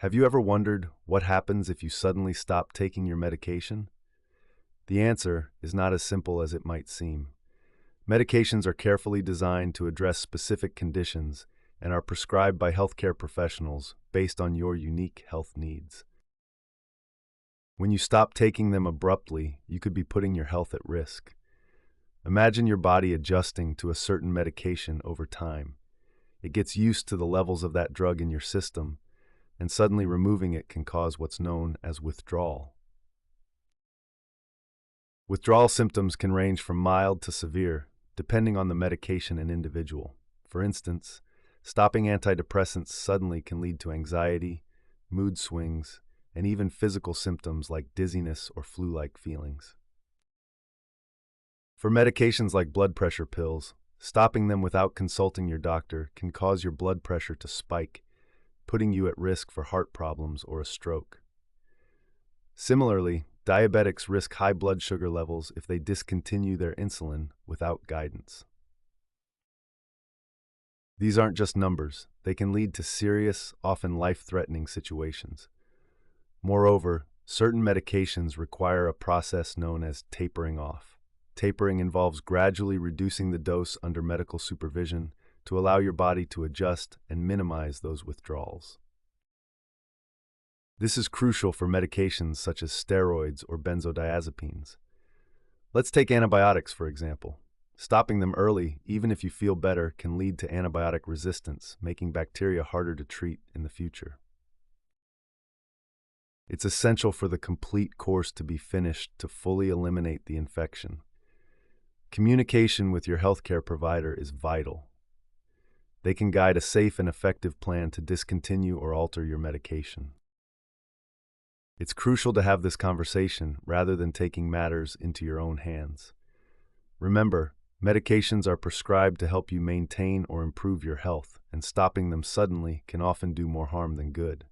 Have you ever wondered what happens if you suddenly stop taking your medication? The answer is not as simple as it might seem. Medications are carefully designed to address specific conditions and are prescribed by healthcare professionals based on your unique health needs. When you stop taking them abruptly, you could be putting your health at risk. Imagine your body adjusting to a certain medication over time. It gets used to the levels of that drug in your system, and suddenly removing it can cause what's known as withdrawal. Withdrawal symptoms can range from mild to severe, depending on the medication and individual. For instance, stopping antidepressants suddenly can lead to anxiety, mood swings, and even physical symptoms like dizziness or flu-like feelings. For medications like blood pressure pills, stopping them without consulting your doctor can cause your blood pressure to spike, putting you at risk for heart problems or a stroke. Similarly, diabetics risk high blood sugar levels if they discontinue their insulin without guidance. These aren't just numbers, they can lead to serious, often life-threatening situations. Moreover, certain medications require a process known as tapering off. Tapering involves gradually reducing the dose under medical supervision to allow your body to adjust and minimize those withdrawals. This is crucial for medications such as steroids or benzodiazepines. Let's take antibiotics, for example. Stopping them early, even if you feel better, can lead to antibiotic resistance, making bacteria harder to treat in the future. It's essential for the complete course to be finished to fully eliminate the infection. Communication with your healthcare provider is vital. They can guide a safe and effective plan to discontinue or alter your medication. It's crucial to have this conversation rather than taking matters into your own hands. Remember, medications are prescribed to help you maintain or improve your health, and stopping them suddenly can often do more harm than good.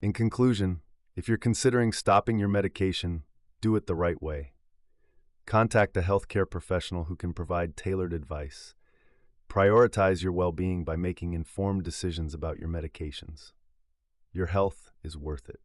In conclusion, if you're considering stopping your medication, do it the right way. Contact a healthcare professional who can provide tailored advice. Prioritize your well-being by making informed decisions about your medications. Your health is worth it.